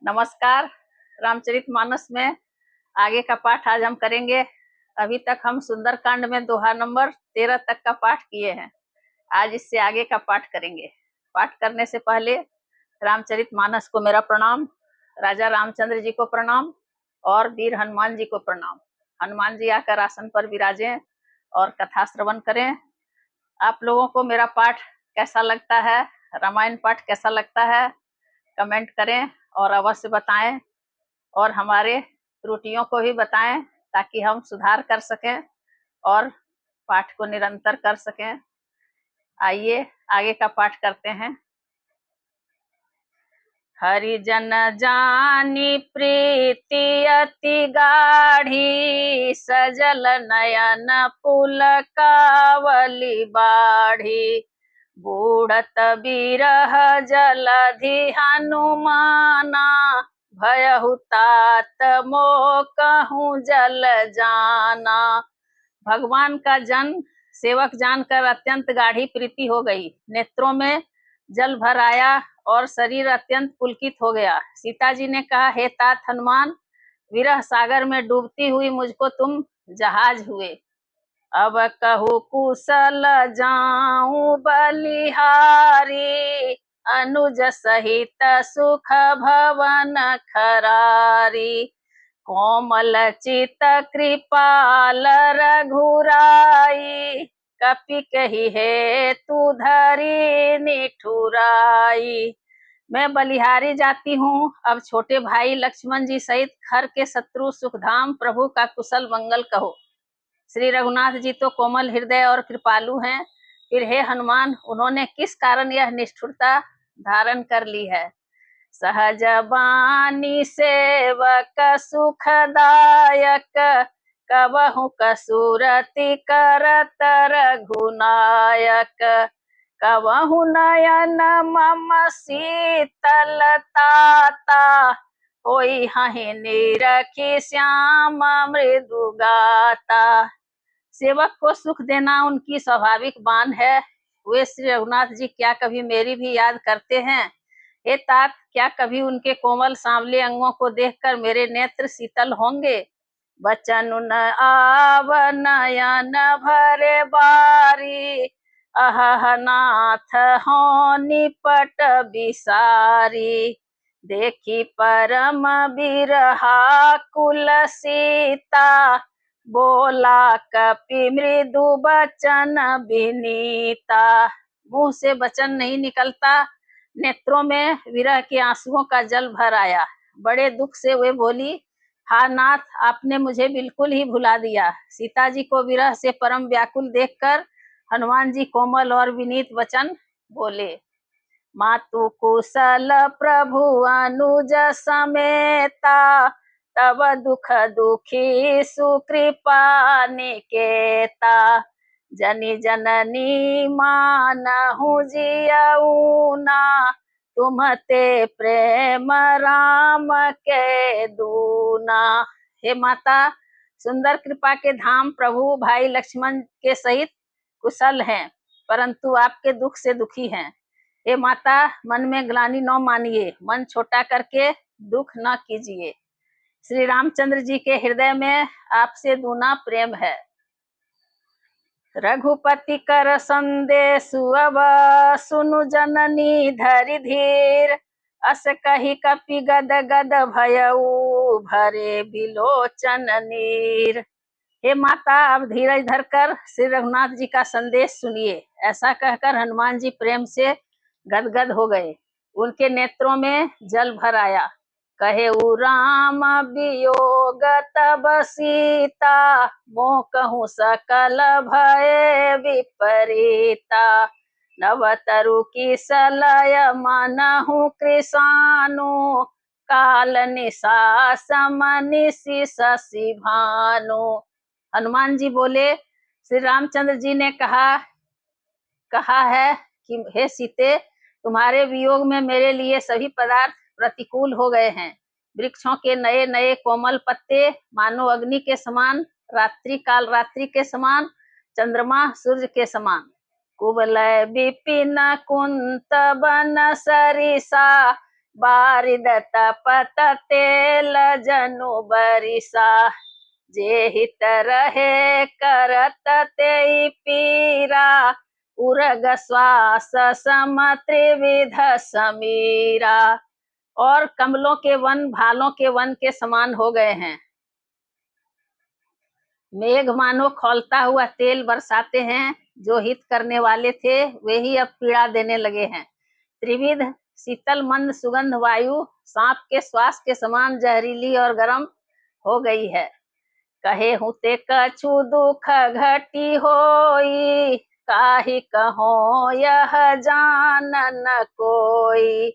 नमस्कार। रामचरितमानस में आगे का पाठ आज हम करेंगे। अभी तक हम सुंदरकांड में दोहा नंबर 13 तक का पाठ किए हैं। आज इससे आगे का पाठ करेंगे। पाठ करने से पहले रामचरितमानस को मेरा प्रणाम, राजा रामचंद्र जी को प्रणाम और वीर हनुमान जी को प्रणाम। हनुमान जी आकर आसन पर विराजें और कथा श्रवण करें। आप लोगों को मेरा पाठ कैसा लगता है, रामायण पाठ कैसा लगता है, कमेंट करें और अवश्य बताएं और हमारे त्रुटियों को भी बताएं ताकि हम सुधार कर सकें और पाठ को निरंतर कर सकें। आइए आगे का पाठ करते हैं। हरिजन जानी प्रीति अति गाढ़ी, सजल नयन पुलकावली बाढ़ी। बूढ़त बिरह जलधि हनुमाना, भयहु तात मोकहु जल जाना। भगवान का जन सेवक जानकर अत्यंत गाढ़ी प्रीति हो गई, नेत्रों में जल भर आया और शरीर अत्यंत पुलकित हो गया। सीता जी ने कहा, हे तात हनुमान, विरह सागर में डूबती हुई मुझको तुम जहाज हुए। अब कहू कुशल जाऊं बलिहारी, अनुज सहित सुख भवन खरारी। कोमल चित कृपाल रघुराई, कपि कही है तू धरी निठुराई। मैं बलिहारी जाती हूँ, अब छोटे भाई लक्ष्मण जी सहित खर के शत्रु सुखधाम प्रभु का कुशल मंगल कहो। श्री रघुनाथ जी तो कोमल हृदय और कृपालु हैं, फिर हे हनुमान, उन्होंने किस कारण यह निष्ठुरता धारण कर ली है। सहज बानी सेवक सुखदायक, कबहु कसुरति करत रघुनायक। कबहु नयन मम शीतलताता, होई हहि निरखी श्याम मृदु गाता। सेवक को सुख देना उनकी स्वाभाविक बान है। वे श्री रघुनाथ जी क्या कभी मेरी भी याद करते हैं? हे तात, क्या कभी उनके कोमल सांवले अंगों को देखकर मेरे नेत्र शीतल होंगे? बचन न आव नयन भरे बारी, अहह नाथ हो निपट बिसारी। देखी परम बिरहा कुल सीता, बोला कपि मृदु बचन विनीता। मुंह से वचन नहीं निकलता, नेत्रों में विरह के आंसुओं का जल भर आया। बड़े दुख से वे बोली, हा नाथ, आपने मुझे बिल्कुल ही भुला दिया। सीता जी को विरह से परम व्याकुल देखकर हनुमान जी कोमल और विनीत वचन बोले। मातु कुशल प्रभु अनुज समेता, तब दुख दुखी सुकृपा निकेता। जनि जननी मानहु जियऊना, तुमते प्रेम राम के दूना। हे माता, सुंदर कृपा के धाम प्रभु भाई लक्ष्मण के सहित कुशल हैं, परंतु आपके दुख से दुखी हैं। हे माता, मन में ग्लानि न मानिए, मन छोटा करके दुख न कीजिए। श्री रामचंद्र जी के हृदय में आपसे दूना प्रेम है। रघुपति कर संदेशु अब सुनु जननी धरि धीर, अस कही कपि गद गद भयऊ भरे बिलोचन नीर। हे माता, अब धीरज धरकर श्री रघुनाथ जी का संदेश सुनिए। ऐसा कहकर हनुमान जी प्रेम से गदगद हो गए, उनके नेत्रों में जल भर आया। कहे राम वियोग तब सीता, मोह कहूँ सकल भय विपरीता। नवतरु की सलय मनहु कृषानु, काल निशा सम निशि शशि भानु। हनुमान जी बोले, श्री रामचंद्र जी ने कहा है कि हे सीते, तुम्हारे वियोग में मेरे लिए सभी पदार्थ प्रतिकूल हो गए हैं। वृक्षों के नए नए कोमल पत्ते मानो अग्नि के समान, रात्रि काल रात्रि के समान, चंद्रमा सूर्य के समान। कुवलय विपिन कुंत बन सरिसा, बारिद तपत तेल जनु बरिसा, जे हित रहे करत तेई पीरा, उरग श्वास सम त्रिविध समीरा। और कमलों के वन भालों के वन के समान हो गए हैं। मेघ मानो खौलता हुआ तेल बरसाते हैं, जो हित करने वाले थे वे ही अब पीड़ा देने लगे हैं। त्रिविध शीतल मंद सुगंध वायु सांप के श्वास के समान जहरीली और गर्म हो गई है। कहे हूँ ते कछु दुख घटी होई, काहि कहो यह जान न कोई।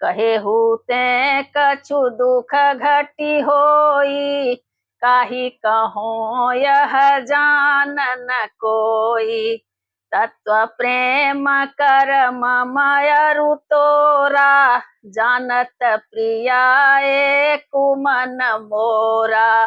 कहे हूँ ते कछु दुख घटी होई, काहि कहो यह जान न कोई। तत्व प्रेम कर ममय रुतोरा, जानत प्रिया कुमन मोरा।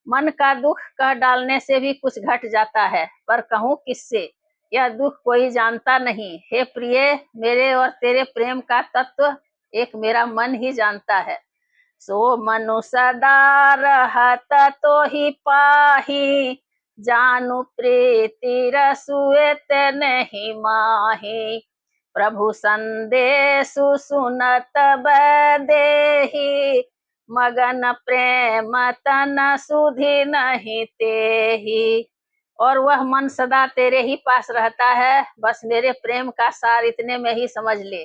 मन का दुख कह डालने से भी कुछ घट जाता है, पर कहूँ किससे, यह दुख कोई जानता नहीं। हे प्रिय, मेरे और तेरे प्रेम का तत्व एक मेरा मन ही जानता है। सो मनु सदा रहत तो ही पाही, जानु प्रीति रसुएत नहीं माही। प्रभु संदेशु सुनत बदेही, मगन प्रेम तन सुधि नहीं तेही। और वह मन सदा तेरे ही पास रहता है, बस मेरे प्रेम का सार इतने में ही समझ ले।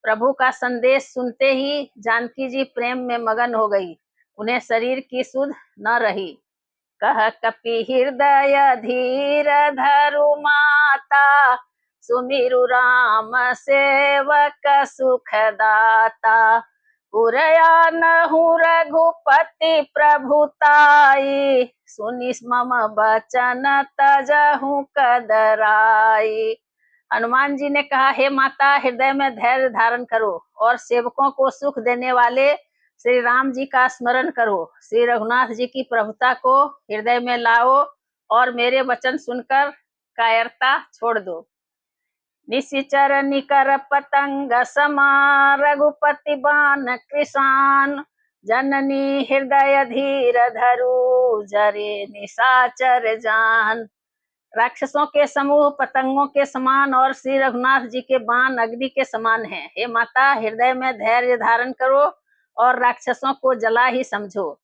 प्रभु का संदेश सुनते ही जानकी जी प्रेम में मगन हो गई, उन्हें शरीर की सुध न रही। कह कपि हृदय धीर धरु माता, सुमिरु राम सेवक सुखदाता। उरया नहु रघुपति प्रभुताई, सुनि मम बचन तजहु कदराई। हनुमान जी ने कहा, हे माता, हृदय में धैर्य धारण करो और सेवकों को सुख देने वाले श्री राम जी का स्मरण करो। श्री रघुनाथ जी की प्रभुता को हृदय में लाओ और मेरे वचन सुनकर कायरता छोड़ दो। निशिचर निकर पतंग समा, रघुपति बान कृषान। जननी हृदय धीर धरु, जरे निशाचर जान। राक्षसों के समूह पतंगों के समान और श्री रघुनाथ जी के बाण अग्नि के समान हैं। हे माता, हृदय में धैर्य धारण करो और राक्षसों को जला ही समझो।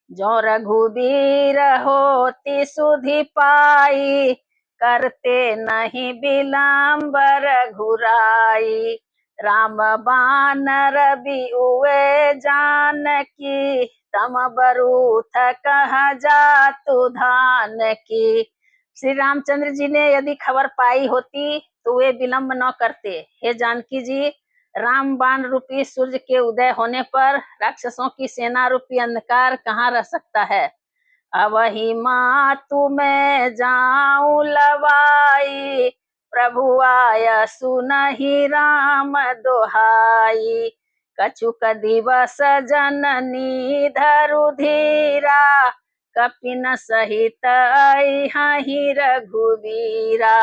जो रघुबीर होती सुधि पाई, करते नहीं विलंब रघुराई। राम बानर बिउए जानकी, तम बरूथ कहाँ जातु धान की। श्री रामचंद्र जी ने यदि खबर पाई होती तो वे विलंब न करते। हे जानकी जी, राम बाण रूपी सूर्य के उदय होने पर राक्षसों की सेना रूपी अंधकार कहाँ रह सकता है। अवहि मातु मैं जाऊं लवाई, प्रभु आय सुनहि राम दोहाई। कछुक दिवस जननी धरु धीरा, कपिन सहित अइहहि रघुबीरा।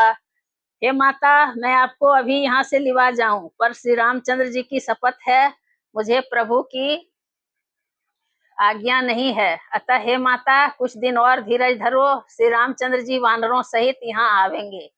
हे माता, मैं आपको अभी यहाँ से लिवा जाऊं, पर श्री रामचंद्र जी की शपथ है, मुझे प्रभु की आज्ञा नहीं है। अतः हे माता, कुछ दिन और धीरज धरो, श्री रामचंद्र जी वानरों सहित यहाँ आवेंगे।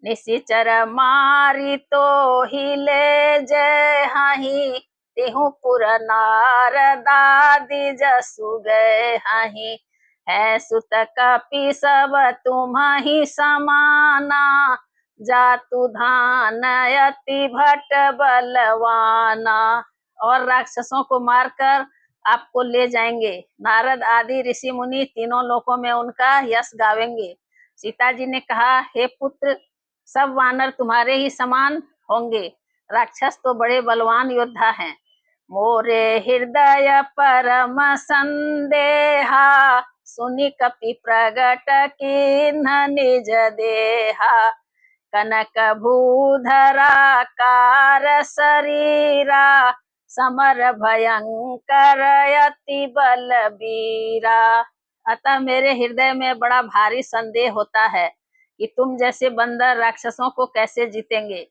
निशिचर मारी तो ही ले जय हाही, तिहु पुर नारदादि जसु गए हाही। है सुत कपि सब तुम्हि समाना, जातु धान यति भट बलवाना। और राक्षसों को मारकर आपको ले जाएंगे। नारद आदि ऋषि मुनि तीनों लोकों में उनका यश गावेंगे। सीता जी ने कहा, हे पुत्र, सब वानर तुम्हारे ही समान होंगे। राक्षस तो बड़े बलवान योद्धा हैं। मोरे हृदय परम संदेहा, सुनि कपि प्रगट कीन्ह निज देहा। कनक भूधरा कार शरीरा, समर भयंकर अति बलबीरा। अतः मेरे हृदय में बड़ा भारी संदेह होता है कि तुम जैसे बंदर राक्षसों को कैसे जीतेंगे।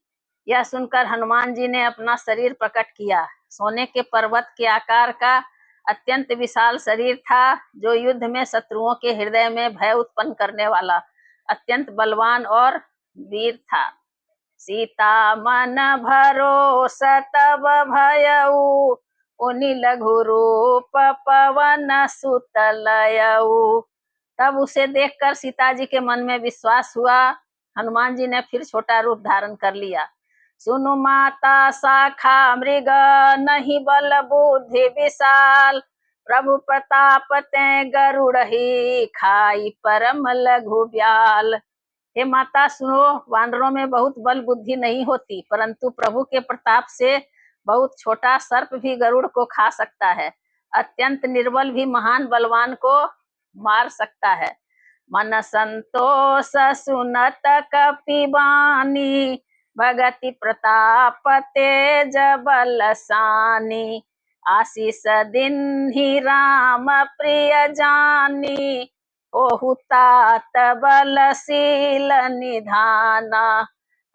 यह सुनकर हनुमान जी ने अपना शरीर प्रकट किया। सोने के पर्वत के आकार का अत्यंत विशाल शरीर था, जो युद्ध में शत्रुओं के हृदय में भय उत्पन्न करने वाला अत्यंत बलवान और वीर था। सीता मन भरोसा तब भयऊ, उनि लघु रूप पवन सुत लयऊ। तब उसे देखकर सीता जी के मन में विश्वास हुआ। हनुमान जी ने फिर छोटा रूप धारण कर लिया। सुनु माता शाखा मृग, नहीं बल बुद्धि विशाल, प्रभु प्रताप ते गरुड़ही, खाई परम लघु ब्याल। हे माता सुनो, वानरों में बहुत बल बुद्धि नहीं होती, परंतु प्रभु के प्रताप से बहुत छोटा सर्प भी गरुड़ को खा सकता है। अत्यंत निर्बल भी महान बलवान को मार सकता है। मन संतोष सुनत कपिबानी, भगति प्रताप तेज बलसानी, आशीष दीन्हि राम प्रिय जानी, ओहु तात बलशील निधाना।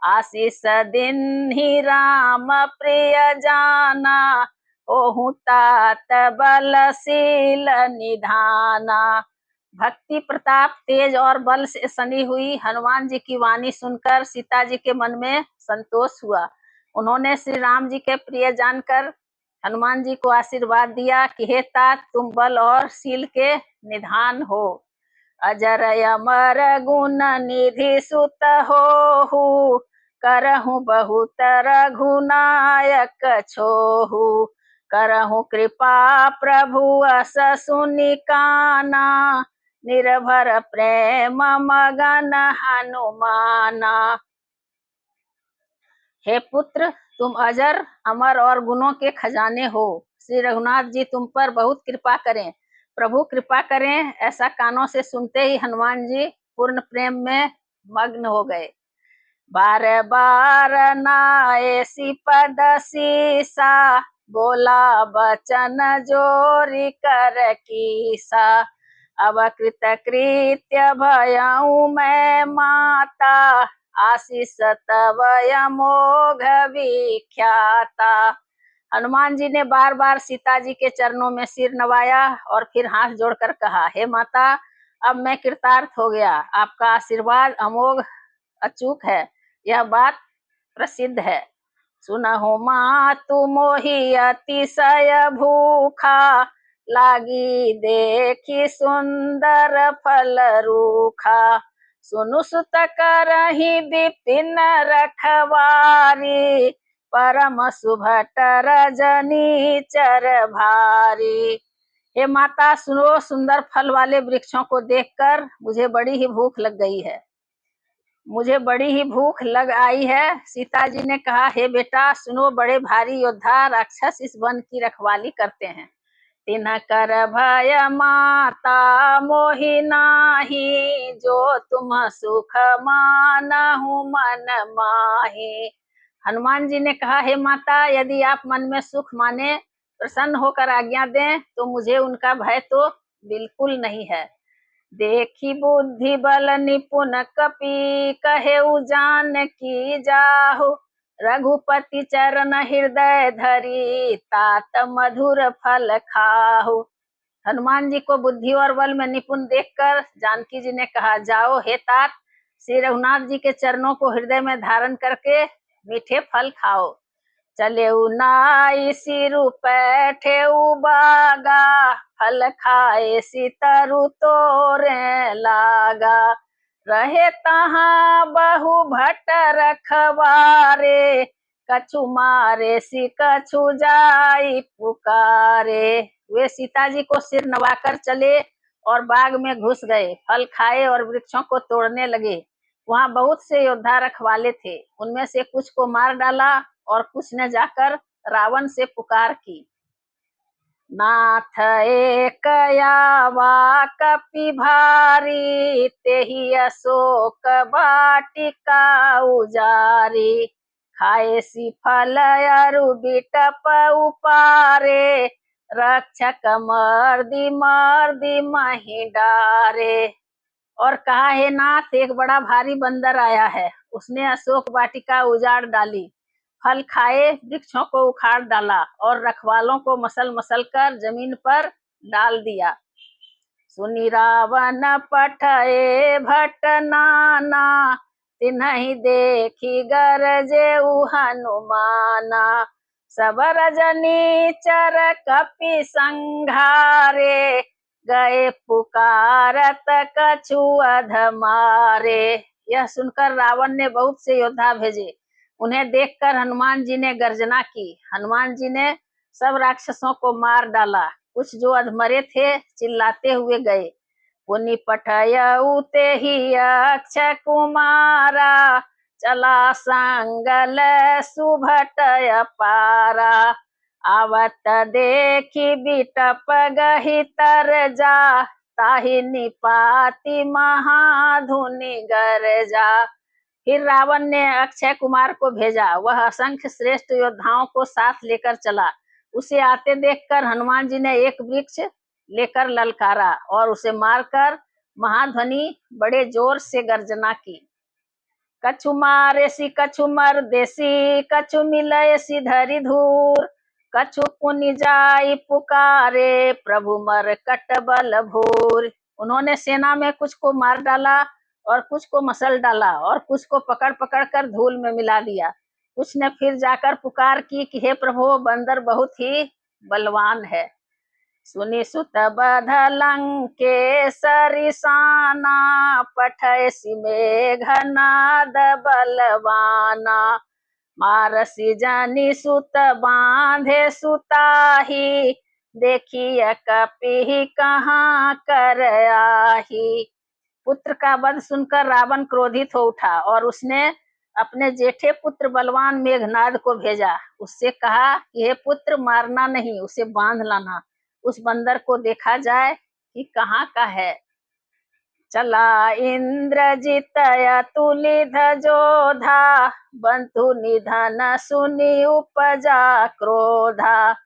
आशीष दीन्हि राम प्रिय जाना, ओहु तात बलशील निधाना। भक्ति प्रताप तेज और बल से सनी हुई हनुमान जी की वाणी सुनकर सीता जी के मन में संतोष हुआ। उन्होंने श्री राम जी के प्रिय जानकर हनुमान जी को आशीर्वाद दिया कि हे तात, तुम बल और शील के निधान हो। अजर अमर गुण निधि सुत होहु, करहु बहुत रघुनायक छोहु, करहु कृपा प्रभु अस सुनि काना, निर्भर प्रेम मगन हनुमाना। हे पुत्र, तुम अजर अमर और गुणों के खजाने हो। श्री रघुनाथ जी तुम पर बहुत कृपा करें, प्रभु कृपा करें। ऐसा कानों से सुनते ही हनुमान जी पूर्ण प्रेम में मग्न हो गए। बार बार नाए पद सीसा, बोला बचन जोरी कर कीसा, अब कृत कृत्य भयऊ मैं माता, आशीष तव अमोघ विख्याता। हनुमान जी ने बार बार सीता जी के चरणों में सिर नवाया और फिर हाथ जोड़कर कहा, हे माता, अब मैं कृतार्थ हो गया। आपका आशीर्वाद अमोघ अचूक है, यह बात प्रसिद्ध है। सुनहु मातु मोहि अतिशय भूखा, लागी देखी सुंदर फल रूखा, सुनु सुत करहि विपिन रखवारी, परम सुभट रजनी चर भारी। हे माता सुनो, सुंदर फल वाले वृक्षों को देखकर मुझे बड़ी ही भूख लग गई है, मुझे बड़ी ही भूख लग आई है। सीता जी ने कहा, हे बेटा सुनो, बड़े भारी योद्धा राक्षस इस वन की रखवाली करते हैं। तिन्ह कर भय माता मोहि नाही, जो तुम सुख मानहु मन माही। हनुमान जी ने कहा, हे माता, यदि आप मन में सुख माने, प्रसन्न होकर आज्ञा दें, तो मुझे उनका भय तो बिल्कुल नहीं है। देखी बुद्धि बल निपुण कपि, कहेउ जानकी जाहु, रघुपति चरण हृदय धरी, तात मधुर फल खाहु। हनुमान जी को बुद्धि और बल में निपुण देखकर जानकी जी ने कहा, जाओ हे तात, श्री रघुनाथ जी के चरणों को हृदय में धारण करके मीठे फल खाओ। चले नाई सिरु पैठेउ बागा, फल खाए सितरु तोरे लागा, रहे तहाँ बहु भट रखवारे, कछु मारे सी कछु जाई पुकारे। वे सीता जी को सिर नवाकर चले और बाग में घुस गए, फल खाए और वृक्षों को तोड़ने लगे। वहां बहुत से योद्धा रखवाले थे, उनमें से कुछ को मार डाला और कुछ ने जाकर रावण से पुकार की, नाथ एक आवा कपि भारी, तेहि अशोक वाटिका उजारी, खाए सी फल अरु बिटप उपारे, रक्षक मर्दी मर्दी मही डारे। और कहा, हे नाथ, एक बड़ा भारी बंदर आया है, उसने अशोक वाटिका उजाड़ डाली, फल खाए वृक्षों को उखाड़ डाला और रखवालों को मसल मसल कर जमीन पर डाल दिया। सुनी रावण पठए भट नाना, तिन्हि देखी गरजे हनुमाना। सब रजनी चर कपि संघारे, गए पुकारत कछु अध मारे। यह सुनकर रावण ने बहुत से योद्धा भेजे। उन्हें देखकर हनुमान जी ने गर्जना की। हनुमान जी ने सब राक्षसों को मार डाला। कुछ जो अधमरे थे चिल्लाते हुए गए। पुनि पठयऊ ते ही अक्षय कुमारा, चला संगल सुभटय पारा। आवत देखी बिटप गही तर जा, ताहि निपाति महाधुनि गरजा। फिर रावण ने अक्षय कुमार को भेजा। वह असंख्य श्रेष्ठ योद्धाओं को साथ लेकर चला। उसे आते देखकर हनुमान जी ने एक वृक्ष लेकर ललकारा और उसे मारकर महाध्वनि बड़े जोर से गर्जना की। कछु मारे सी कछु मर देसी, कछु मिलय सी धरि धूर। कछु पुनि जाई पुकारे, प्रभु मर कट बल भूर। उन्होंने सेना में कुछ को मार डाला और कुछ को मसल डाला और कुछ को पकड़ पकड़ कर धूल में मिला दिया। कुछ ने फिर जाकर पुकार की कि हे प्रभु, बंदर बहुत ही बलवान है। सुनि सुत बध लंकेसरि साना, पठयसि मेघनाद बलवाना। मारसि जनि सुत बांधे सुताही, देखिए कपि कहाँ कर आही। पुत्र का वध सुनकर रावण क्रोधित हो उठा और उसने अपने जेठे पुत्र बलवान मेघनाद को भेजा। उससे कहा कि हे पुत्र, मारना नहीं, उसे बांध लाना। उस बंदर को देखा जाए कि कहाँ का है। चला इंद्रजित अतुलित जोधा, बंधु निधन सुनि उपजा क्रोधा।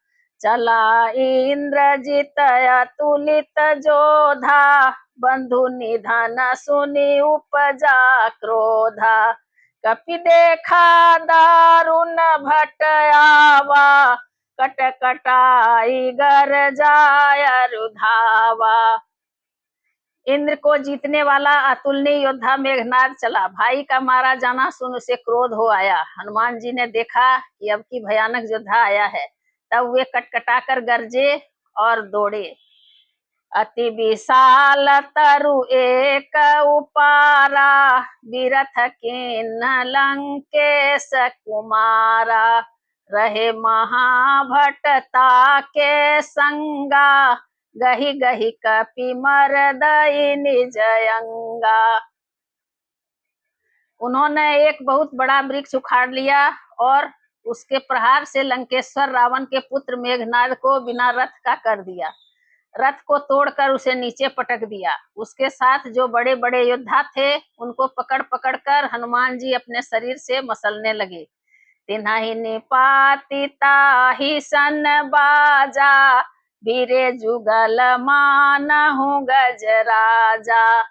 चला इंद्रजित अतुलित जोधा, बंधु निधन सुनि उपजा क्रोधा। कपि देखा दारुण भट आवा, कट कटाई गरजाय रुधावा। इंद्र को जीतने वाला अतुलनीय योद्धा मेघनाद चला। भाई का मारा जाना सुन उसे क्रोध हो आया। हनुमान जी ने देखा कि अब की भयानक योद्धा आया है, तब वे कटकटाकर गरजे और दौड़े। अति विशाल तरु एक उपारा, बिरथ किन्ह लंकेश कुमारा। रहे महाभटता के संगा, गही गही कपि मरदई निज अंगा। उन्होंने एक बहुत बड़ा वृक्ष उखाड़ लिया और उसके प्रहार से लंकेश्वर रावण के पुत्र मेघनाद को बिना रथ का कर दिया। रथ को तोड़कर उसे नीचे पटक दिया। उसके साथ जो बड़े बड़े योद्धा थे उनको पकड़ पकड़ कर हनुमान जी अपने शरीर से मसलने लगे। तिन्हि निपाति ताहि सन बाजा, भीरे जुगल मानहु गजराजा।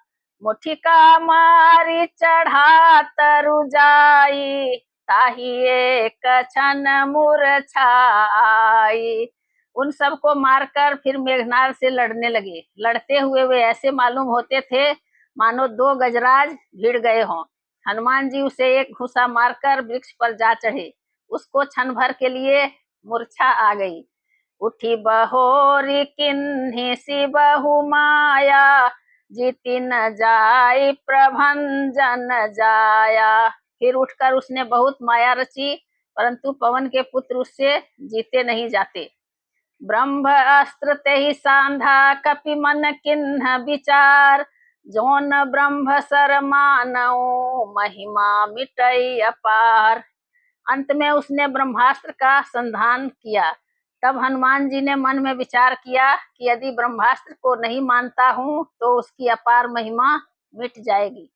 मुठिका मारी चढ़ा तरु जाई, ताहि एक क्षण मूर्छा आई। उन सबको मारकर फिर मेघनाद से लड़ने लगे। लड़ते हुए वे ऐसे मालूम होते थे मानो दो गजराज भिड़ गए हों। हनुमान जी उसे एक घुसा मारकर वृक्ष पर जा चढ़े। उसको क्षण भर के लिए मूर्छा आ गई। उठी बहोरी किन्ही सी बहु माया, जीती न जाई प्रभंजन जाया। फिर उठकर उसने बहुत माया रची, परंतु पवन के पुत्र उससे जीते नहीं जाते। ब्रह्म अस्त्र ते ही सांधा, कपि मन किन्ह विचार। जोन ब्रह्म सर मानऊ, महिमा मिटई अपार। अंत में उसने ब्रह्मास्त्र का संधान किया। तब हनुमान जी ने मन में विचार किया कि यदि ब्रह्मास्त्र को नहीं मानता हूँ तो उसकी अपार महिमा मिट जाएगी।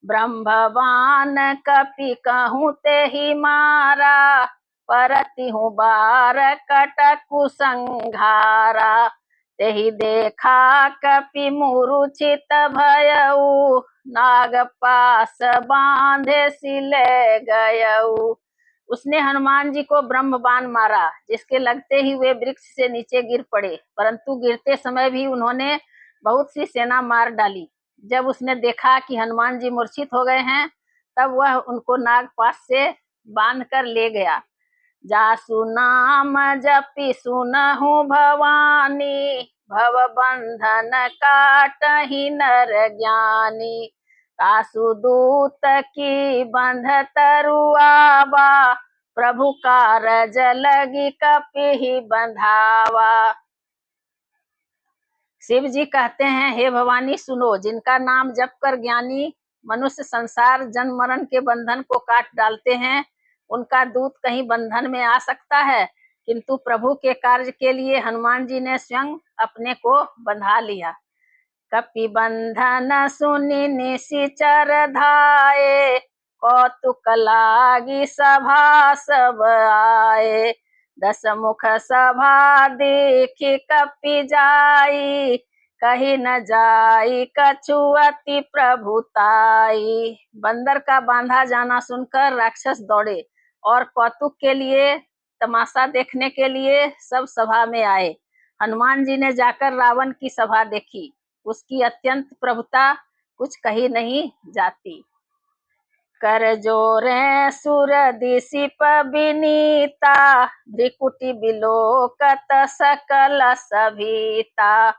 ब्रह्मवान कपि कहूँ ते ही मारा, परति हूँ बार कटकु संघारा। तेहि देखा कपि मूर्छित भयऊ, नाग पास बांधे सिले गयऊ। उसने हनुमान जी को ब्रह्म बाण मारा, जिसके लगते ही वे वृक्ष से नीचे गिर पड़े, परंतु गिरते समय भी उन्होंने बहुत सी सेना मार डाली। जब उसने देखा कि हनुमान जी मूर्छित हो गए हैं, तब वह उनको नागपाश से बांध कर ले गया। जासु नाम जपि सुनहु भवानी, भव बंधन काटहि नर ज्ञानी। तासु दूत की बंध तरुआवा, प्रभु कारज लगी कपिहि बंधावा। शिव जी कहते हैं, हे भवानी सुनो, जिनका नाम जप कर ज्ञानी मनुष्य संसार जन्म मरण के बंधन को काट डालते हैं, उनका दूत कहीं बंधन में आ सकता है? किंतु प्रभु के कार्य के लिए हनुमान जी ने स्वयं अपने को बंधा लिया। कपि बंधन सुनि निशिचर धाये, कौतुक लागी सभा सब आए। 10 मुख सभा देखि कपि जाई, कही न जाई कछु अति प्रभुताई। बंदर का बांधा जाना सुनकर राक्षस दौड़े और कौतुक के लिए, तमाशा देखने के लिए सब सभा में आए। हनुमान जी ने जाकर रावण की सभा देखी, उसकी अत्यंत प्रभुता कुछ कही नहीं जाती। कर जोरे सुर दिशिप विनीता, भ्रिकुटि बिलोकत सकल सभीता।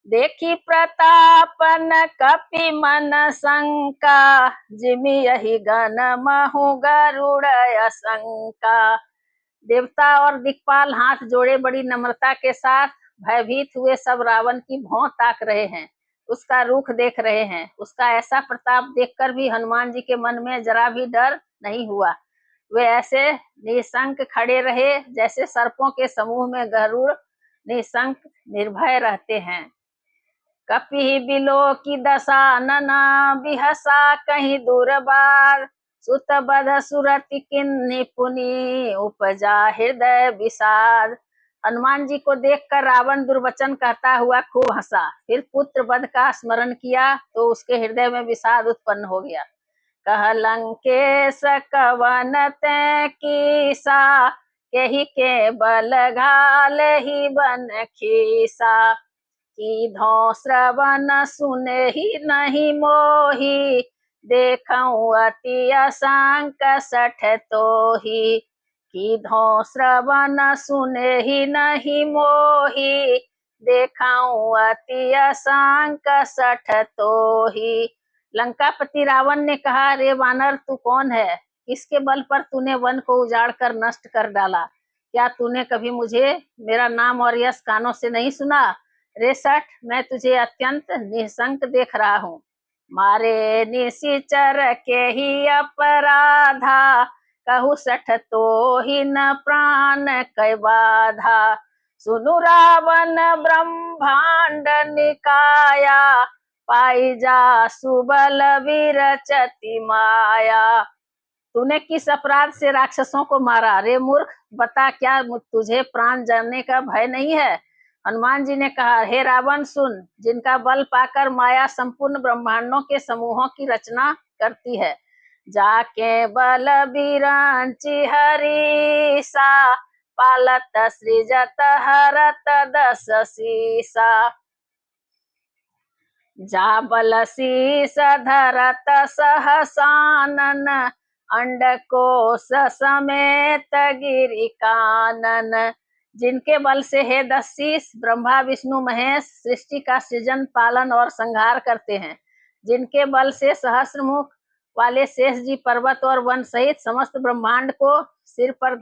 देखी प्रतापन कपि मन शंका, जिमि यही गण महु गरुड़ शंका। देवता और दिक्पाल हाथ जोड़े बड़ी नम्रता के साथ भयभीत हुए सब रावण की भौं ताक रहे हैं, उसका रुख देख रहे हैं। उसका ऐसा प्रताप देखकर भी हनुमान जी के मन में जरा भी डर नहीं हुआ। वे ऐसे निशंक खड़े रहे जैसे सर्पों के समूह में गरुड़ निशंक निर्भय रहते हैं। कपि बिलो की दशा नना बिहसा, कहीं दूर बार सुत बध सुरति किन्नि पुनि, उपजा हृदय विषाद। हनुमान जी को देखकर रावण दुर्वचन कहता हुआ खूब हंसा, फिर पुत्र वध का स्मरण किया तो उसके हृदय में विषाद उत्पन्न हो गया। कह लंकेश कवन तै कीसा, केहि के बल घाल ही बन खीसा। कीधौ श्रवण सुने ही नहीं मोही, देखऊं अति असंक सठ तोही। कीधौ श्रवण सुने ही नहीं मोही, देखऊं अति असंक सठ तोही। लंकापति रावण ने कहा, रे वानर तू कौन है? किसके बल पर तूने वन को उजाड़ कर नष्ट कर डाला? क्या तूने कभी मुझे मेरा नाम और यश कानों से नहीं सुना? रे सठ, मैं तुझे अत्यंत निशंक देख रहा हूँ। मारे निशिचर के ही अपराधा, कहु सठ तो ही न प्राण कै बाधा। सुनु रावण ब्रह्मांड निकाया, पाई जा सुबल विरचति माया। तूने किस अपराध से राक्षसों को मारा? रे मूर्ख, बता, क्या तुझे प्राण जाने का भय नहीं है? हनुमान जी ने कहा, हे रावण सुन, जिनका बल पाकर माया संपूर्ण ब्रह्मांडों के समूहों की रचना करती है। जाके बल बिरांची हरीसा, पालत सृजत हरत 10 शीसा। जा बल शीस धरत सहसानन, अंडकोश समेत गिरि कानन। जिनके बल से हे 10 शीस ब्रह्मा विष्णु महेश सृष्टि का सृजन पालन और संहार करते हैं, जिनके बल से सहस्र मुख वाले शेष जी पर्वत और वन सहित समस्त ब्रह्मांड को सिर पर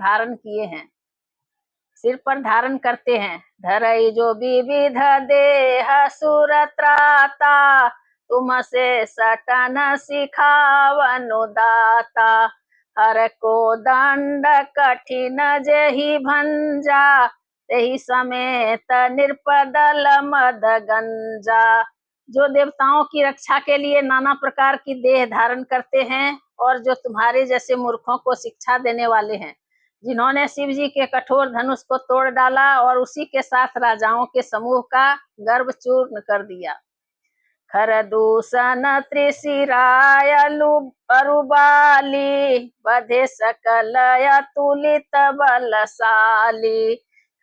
धारण करते हैं। धरई जो विविध देह सुर त्राता, तुम से सटन सिखावनु दाता। हर को दंड कठिन जेहि भंजा, तेहि समेत निरपदल मद गंजा। जो देवताओं की रक्षा के लिए नाना प्रकार की देह धारण करते हैं और जो तुम्हारे जैसे मूर्खों को शिक्षा देने वाले हैं, जिन्होंने शिव जी के कठोर धनुष को तोड़ डाला और उसी के साथ राजाओं के समूह का गर्भ चूर्ण कर दिया। खरदूषण त्रिशिराय अरुबाली बधे सकल अतुलित बलशाली।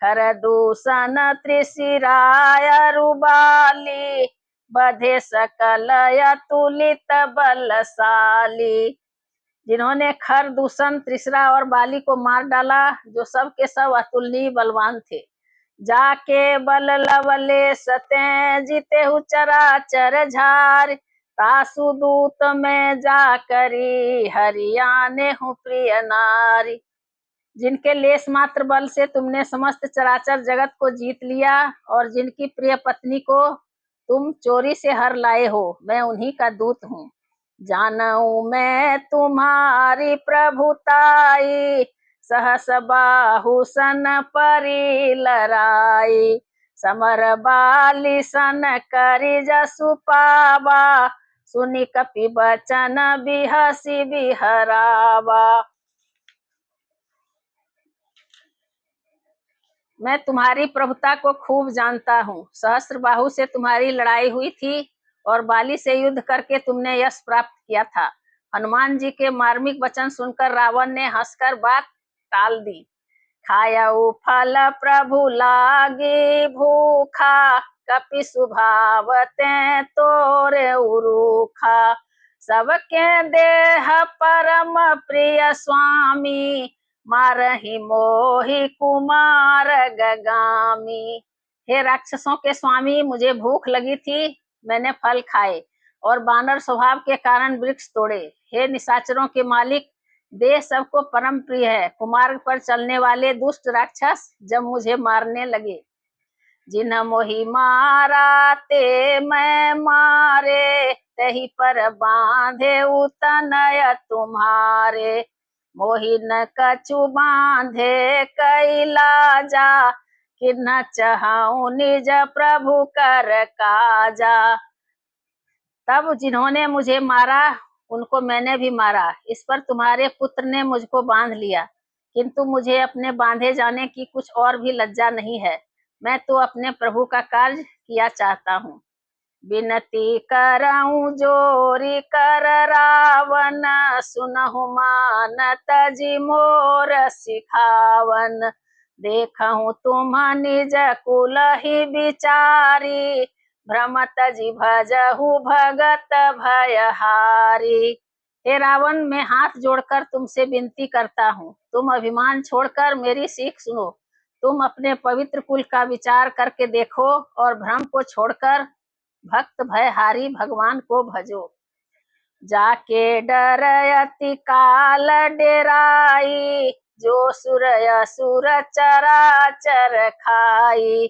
खरदूषण त्रिशिराय अरुबाली बधे सकल अतुलित बलशाली। जिन्होंने खर दूषण त्रिशरा और बाली को मार डाला, जो सब के सब अतुलनीय बलवान थे। जाके बल लवले सते जीते हु चराचर झार, तासु दूत में जा करी हरियाने हूँ प्रिय नारी। जिनके लेस मात्र बल से तुमने समस्त चराचर जगत को जीत लिया और जिनकी प्रिय पत्नी को तुम चोरी से हर लाए हो, मैं उन्हीं का दूत हूँ। जानऊ मैं तुम्हारी प्रभुताई, सहस बाहु सन परी लराई। समर बाली सन करी जसु पावा, सुनि कपि बचन बिहसी बिहरावा। मैं तुम्हारी प्रभुता को खूब जानता हूँ। सहस्त्र बाहु से तुम्हारी लड़ाई हुई थी और बाली से युद्ध करके तुमने यश प्राप्त किया था। हनुमान जी के मार्मिक वचन सुनकर रावण ने हंसकर बात टाल दी। खायऊ फल प्रभु लागी भूखा, कपि सुभावते तोरे उरूखा। सबके देह परम प्रिय स्वामी, मारहि मोहि कुमार गगामी। हे राक्षसों के स्वामी, मुझे भूख लगी थी, मैंने फल खाए और बानर स्वभाव के कारण वृक्ष तोड़े। हे निशाचरों के मालिक, देह सबको परम प्रिय है। कुमार्ग पर चलने वाले दुष्ट राक्षस जब मुझे मारने लगे, जिन्ह मोहि मारा ते मैं मारे, तही पर बांधे उतनय तुम्हारे। मोहि न कछु बांधे कैला जा, किन्ह चहऊँ निज प्रभु कर काजा। तब जिन्होंने मुझे मारा उनको मैंने भी मारा। इस पर तुम्हारे पुत्र ने मुझको बांध लिया, किंतु मुझे अपने बांधे जाने की कुछ और भी लज्जा नहीं है। मैं तो अपने प्रभु का कार्य किया चाहता हूँ। विनती करऊँ जोरी कर रावण, सुनहु मानत जी मोर सिखावन। देखहु तुम निज कुल ही विचारी, भ्रमत जी भजहु भगत भयहारी। हे रावण, मैं हाथ जोड़कर तुमसे विनती करता हूँ, तुम अभिमान छोड़कर मेरी सीख सुनो। तुम अपने पवित्र कुल का विचार करके देखो और भ्रम को छोड़कर भक्त भयहारी भगवान को भजो। जाके डर अति काल डेराई, जो सुर असुर चराचर खाई।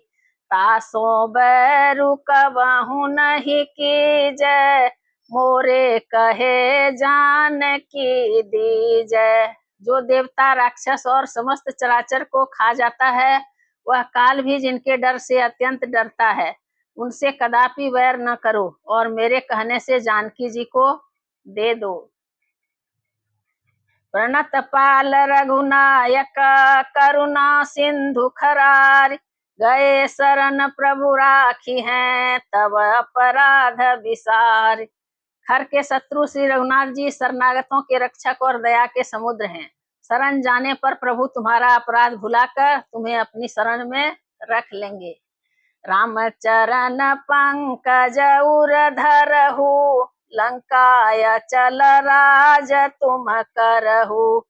तासों बैरु कबहु नहीं कीजय, मोरे कहे जान की दीजय। जो देवता राक्षस और समस्त चराचर को खा जाता है, वह काल भी जिनके डर से अत्यंत डरता है। उनसे कदापि वैर न करो और मेरे कहने से जानकी जी को दे दो। प्रणत पाल रघुनायक, करुणा सिंधु खरार। गए शरण प्रभु राखी हैं, तब अपराध विसार। खर के शत्रु श्री रघुनाथ जी शरणागतों के रक्षक और दया के समुद्र हैं। शरण जाने पर प्रभु तुम्हारा अपराध भुलाकर तुम्हें अपनी शरण में रख लेंगे। रामचरण पंकज उर धरहु, लंकाय चल राज तुम करहु।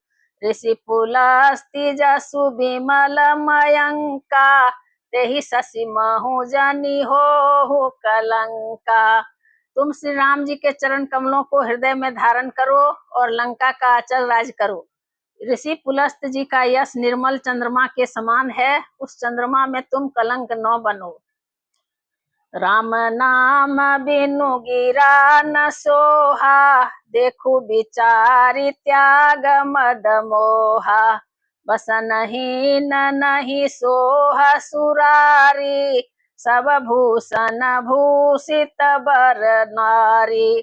ऋषि पुलस्ति जसु विमल मयंका, तेहि शशि महु जनि होहु कलंका। तुम श्री राम जी के चरण कमलों को हृदय में धारण करो और लंका का अचल राज करो। ऋषि पुलस्त जी का यश निर्मल चंद्रमा के समान है, उस चंद्रमा में तुम कलंक न बनो। राम नाम बिनु गिरा न सोहा, देखु विचारि त्याग मद मोहा। बसनहीन नहीं सोहा सुरारी, सब भूषण भूषित बर नारी।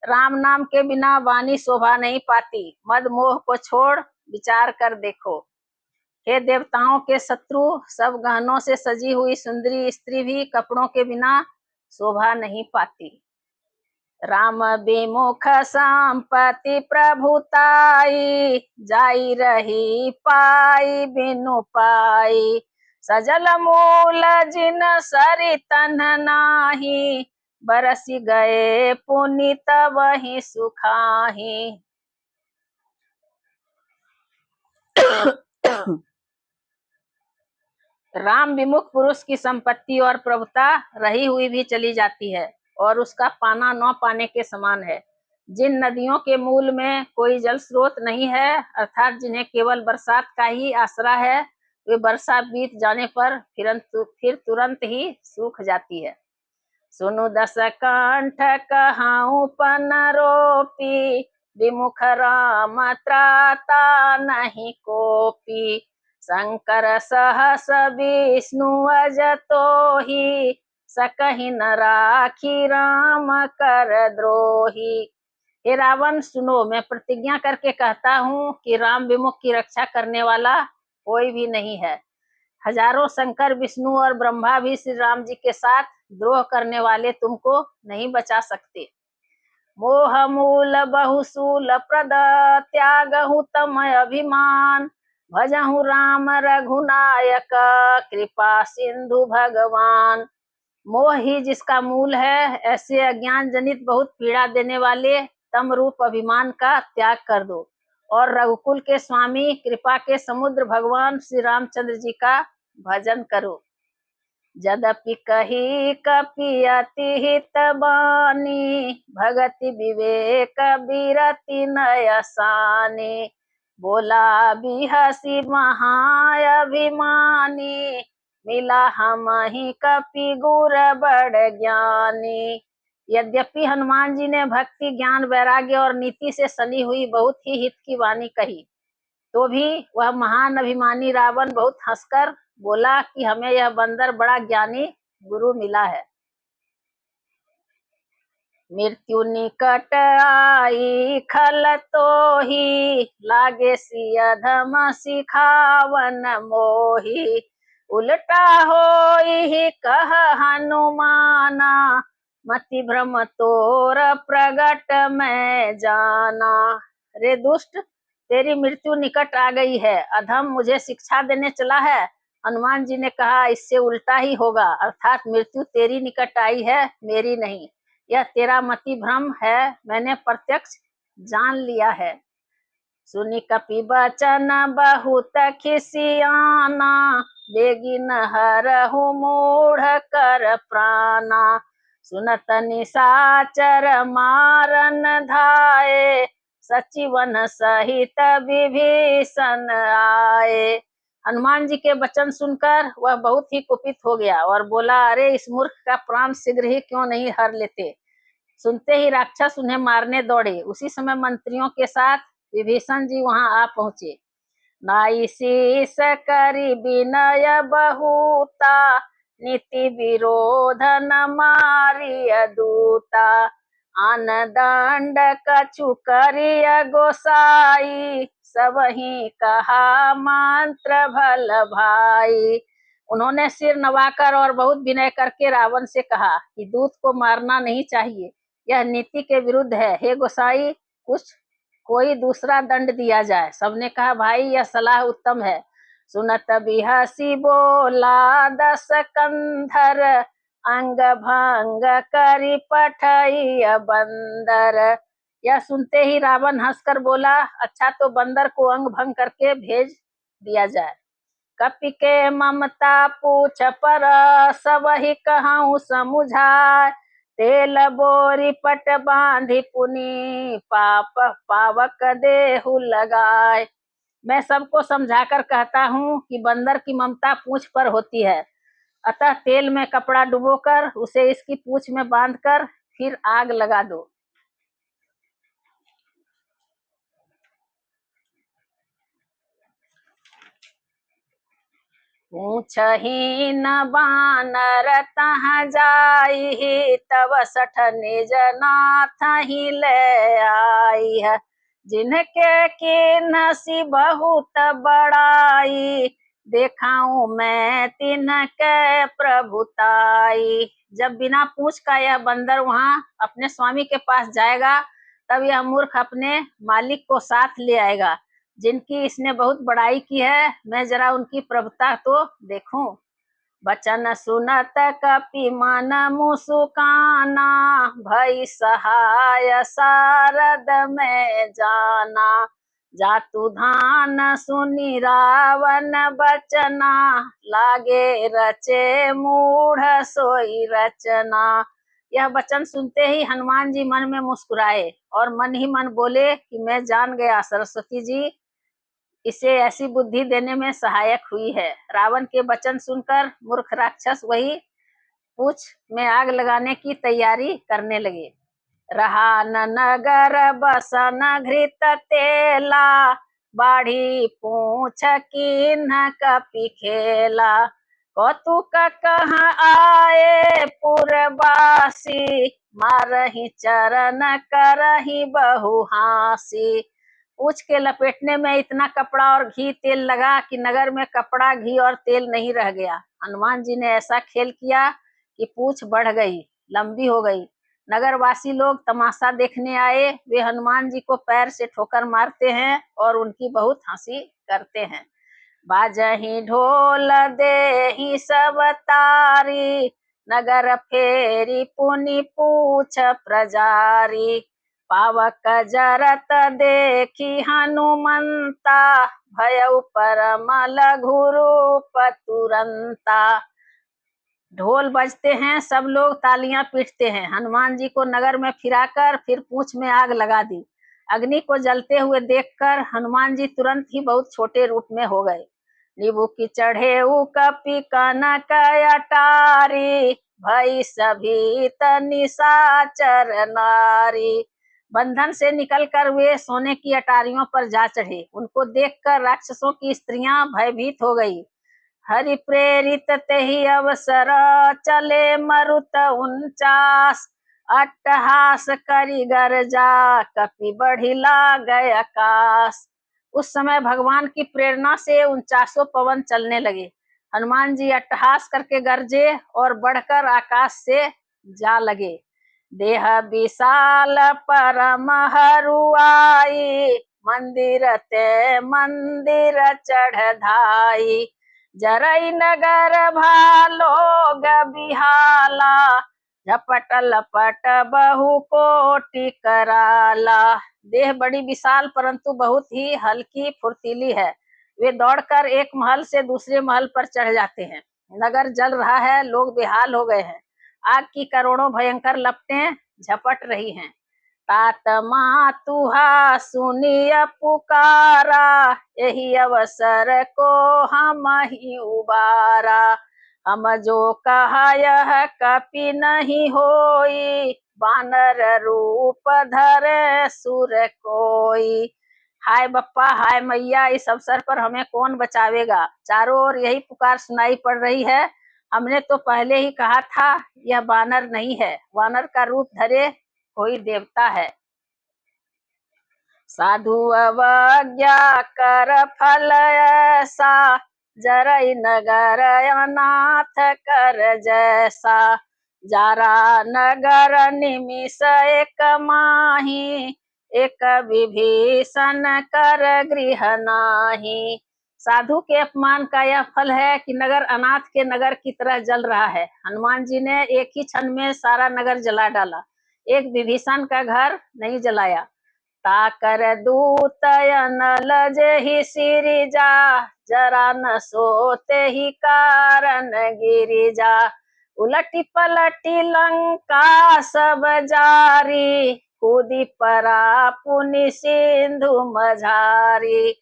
राम नाम के बिना वाणी शोभा नहीं पाती। मद मोह को छोड़ विचार कर देखो। हे देवताओं के शत्रु, सब गहनों से सजी हुई सुंदरी स्त्री भी कपड़ों के बिना शोभा नहीं पाती। राम विमुख संपत्ति प्रभुताई, जाई रही पाई बिनु पाई। सजल मूल जिन सरि तन नाही, बरसी गए पुनीत वही सुखाही। राम विमुख पुरुष की संपत्ति और प्रभुता रही हुई भी चली जाती है और उसका पाना न पाने के समान है। जिन नदियों के मूल में कोई जल स्रोत नहीं है, अर्थात जिन्हें केवल बरसात का ही आसरा है, वे वर्षा बीत जाने पर फिर तुरंत ही सूख जाती है। सुनु दस कंठ कहाऊं पन रोपी, विमुख राम त्राता नहीं कोपी। शंकर सहस विष्णु अजतो ही, सकहि न राखी राम कर द्रोही। हे रावण सुनो, मैं प्रतिज्ञा करके कहता हूँ कि राम विमुख की रक्षा करने वाला कोई भी नहीं है। हजारों शंकर विष्णु और ब्रह्मा भी श्री राम जी के साथ द्रोह करने वाले तुमको नहीं बचा सकते। मोह मूल बहुसूल प्रद, त्यागहु तम अभिमान। भजहु राम रघुनायक, कृपा सिंधु भगवान। मोह ही जिसका मूल है, ऐसे अज्ञान जनित बहुत पीड़ा देने वाले तम रूप अभिमान का त्याग कर दो और रघुकुल के स्वामी कृपा के समुद्र भगवान श्री रामचंद्र जी का भजन करो। यद्यपि कही कपि अति हित बानी, भगति विवेक बिरति नयसानी। बोला बिहसी महाअभिमानी, मिला हमहि कपि गुर बड़ ज्ञानी। यद्यपि हनुमान जी ने भक्ति ज्ञान वैराग्य और नीति से सनी हुई बहुत ही हित की वाणी कही, तो भी वह महान अभिमानी रावण बहुत हंसकर बोला कि हमें यह बंदर बड़ा ज्ञानी गुरु मिला है। मृत्यु निकट आई खल तो ही, लागे सिय धम सिखावन मोही। उल्टा होई कह हनुमाना, मति भ्रम तोर प्रगट में जाना। रे दुष्ट, तेरी मृत्यु निकट आ गई है, अधम मुझे शिक्षा देने चला है। हनुमान जी ने कहा, इससे उल्टा ही होगा, अर्थात मृत्यु तेरी निकट आई है, मेरी नहीं। यह तेरा मति भ्रम है, मैंने प्रत्यक्ष जान लिया है। सुनि कपि बचन बहुत खिसियाना, बेगिन हरहु मूढ़ कर प्राणा। सुनत निशाचर मारन धाये, सचिवन सहित विभीषण आए। हनुमान जी के वचन सुनकर वह बहुत ही कुपित हो गया और बोला, अरे इस मूर्ख का प्राण शीघ्र ही क्यों नहीं हर लेते। सुनते ही राक्षस उन्हें मारने दौड़े। उसी समय मंत्रियों के साथ विभीषण जी वहां आ पहुंचे। नाई शीस करी विनय बहुता, नीति विरोध न मारिय दूता। आन दंड कछु करिय गोसाई, सबही कहा मंत्र भल भाई। उन्होंने सिर नवाकर और बहुत विनय करके रावण से कहा कि दूत को मारना नहीं चाहिए, यह नीति के विरुद्ध है। हे गोसाई, कुछ कोई दूसरा दंड दिया जाए। सबने कहा, भाई यह सलाह उत्तम है। सुनत बिहसी बोला दस कंधर, अंग भंग करी पठई बंदर। यह सुनते ही रावण हंसकर बोला, अच्छा तो बंदर को अंग भंग करके भेज दिया जाए। कपि के ममता पूछ पर, सब ही कहूँ समुझाए। तेल बोरी पट बांधी पुनि, पाप पावक देहु लगाए। मैं सबको समझाकर कहता हूँ कि बंदर की ममता पूंछ पर होती है, अतः तेल में कपड़ा डुबोकर उसे इसकी पूंछ में बांधकर फिर आग लगा दो। पूछहीन बानर तहाँ जाई, तब सठ निज नाथ ही ले आई है। जिनके किन्नसी बहुत बड़ाई, देखाऊं मैं तिनके प्रभुताई। जब बिना पूंछ का यह बंदर वहां अपने स्वामी के पास जाएगा, तब यह मूर्ख अपने मालिक को साथ ले आएगा, जिनकी इसने बहुत बड़ाई की है। मैं जरा उनकी प्रभुता तो देखूं। बचन सुनत कपि मन मुसुकाना, भई सहाय सारद में जाना। जातु धान सुनि रावण बचना, लागे रचे मूढ़ सोई रचना। यह वचन सुनते ही हनुमान जी मन में मुस्कुराए और मन ही मन बोले कि मैं जान गया, सरस्वती जी इसे ऐसी बुद्धि देने में सहायक हुई है। रावण के वचन सुनकर मूर्ख राक्षस वही पूछ में आग लगाने की तैयारी करने लगे। रहा न नगर बसन घृत तेला, बाढ़ी पूछ कीन्ह कपि खेला। कौतुक कहाँ आए पुरवासी, मारही चरण करही बहु हासी। पूछ के लपेटने में इतना कपड़ा और घी तेल लगा कि नगर में कपड़ा, घी और तेल नहीं रह गया। हनुमान जी ने ऐसा खेल किया कि पूछ बढ़ गई, लंबी हो गई। नगरवासी लोग तमाशा देखने आए। वे हनुमान जी को पैर से ठोकर मारते हैं और उनकी बहुत हंसी करते हैं। बाजही ढोल देहि सब तारी, नगर फेरी पुनि पूछ प्रजारी। पावक जरत देखी हनुमंता, भयउ परम लघु रूप तुरंता। ढोल बजते हैं, सब लोग तालियां पीटते हैं। हनुमान जी को नगर में फिराकर फिर पूंछ में आग लगा दी। अग्नि को जलते हुए देखकर हनुमान जी तुरंत ही बहुत छोटे रूप में हो गए। नीबू की चढ़े कपि कनक अटारी, भई सभी निशाचर नारी। बंधन से निकलकर वे सोने की अटारियों पर जा चढ़े। उनको देखकर राक्षसों की स्त्रियां भयभीत हो गई। हरि प्रेरित तेहि अवसर, चले मरुत 49। अट्टहास करि गरजा, कपि बढ़ी लागय आकाश। उस समय भगवान की प्रेरणा से 49 पवन चलने लगे। हनुमान जी अट्टहास करके गरजे और बढ़कर आकाश से जा लगे। देह विशाल परम हरुआई, मंदिर ते मंदिर चढ़ धाई। जरई नगर भालोग बिहाला, झपट लपट बहु कोटि कराला। देह बड़ी विशाल परंतु बहुत ही हल्की फुर्तीली है। वे दौड़कर एक महल से दूसरे महल पर चढ़ जाते हैं। नगर जल रहा है, लोग बेहाल हो गए हैं। आग की करोड़ों भयंकर लपटें झपट रही हैं। तात मातुहा सुनिय पुकारा, यही अवसर को हम ही उबारा। हम जो कहा यह कपि नहीं होई, बानर रूप धरे सुर कोई। हाय बप्पा, हाय मैया, इस अवसर पर हमें कौन बचावेगा। चारों ओर यही पुकार सुनाई पड़ रही है। हमने तो पहले ही कहा था यह बानर नहीं है, वानर का रूप धरे कोई देवता है। साधु अवज्ञा कर फल ऐसा, जरई नगर अनाथ कर जैसा। जारा नगर निमिष एक माही, एक विभीषण कर गृह नाही। साधु के अपमान का यह फल है कि नगर अनाथ के नगर की तरह जल रहा है। हनुमान जी ने एक ही क्षण में सारा नगर जला डाला, एक विभीषण का घर नहीं जलाया। ताकर दूतयन लजहि सिरिजा, जरा न सोते ही कारण गिरिजा। उलटी पलटी लंका सब जारी, कूदी परा पुनि सिंधु मझारी।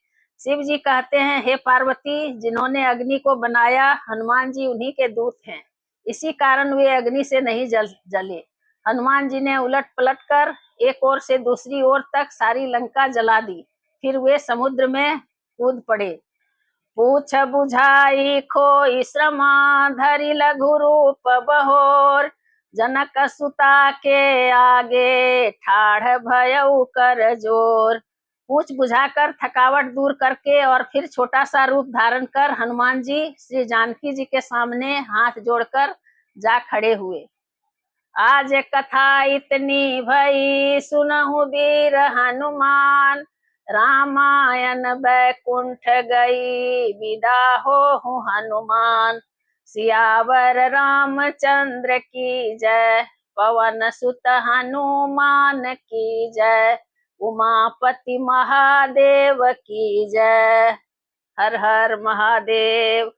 शिव जी कहते हैं, हे पार्वती, जिन्होंने अग्नि को बनाया हनुमान जी उन्हीं के दूत हैं, इसी कारण वे अग्नि से नहीं जले। हनुमान जी ने उलट पलट कर एक ओर से दूसरी ओर तक सारी लंका जला दी। फिर वे समुद्र में कूद पड़े। पूछ बुझाई खोई श्रमा, धरि लघु रूप बहोर। जनक सुता के आगे, ठाढ़ भयउ कर जोर। पूछ बुझाकर थकावट दूर करके और फिर छोटा सा रूप धारण कर हनुमान जी श्री जानकी जी के सामने हाथ जोड़कर जा खड़े हुए। आज कथा इतनी भई सुनहु वीर हनुमान, रामायण बैकुंठ गई विदा हो हनुमान। सियावर रामचंद्र की जय, पवन सुत हनुमान की जय, उमापति महादेव की जय। हर हर महादेव।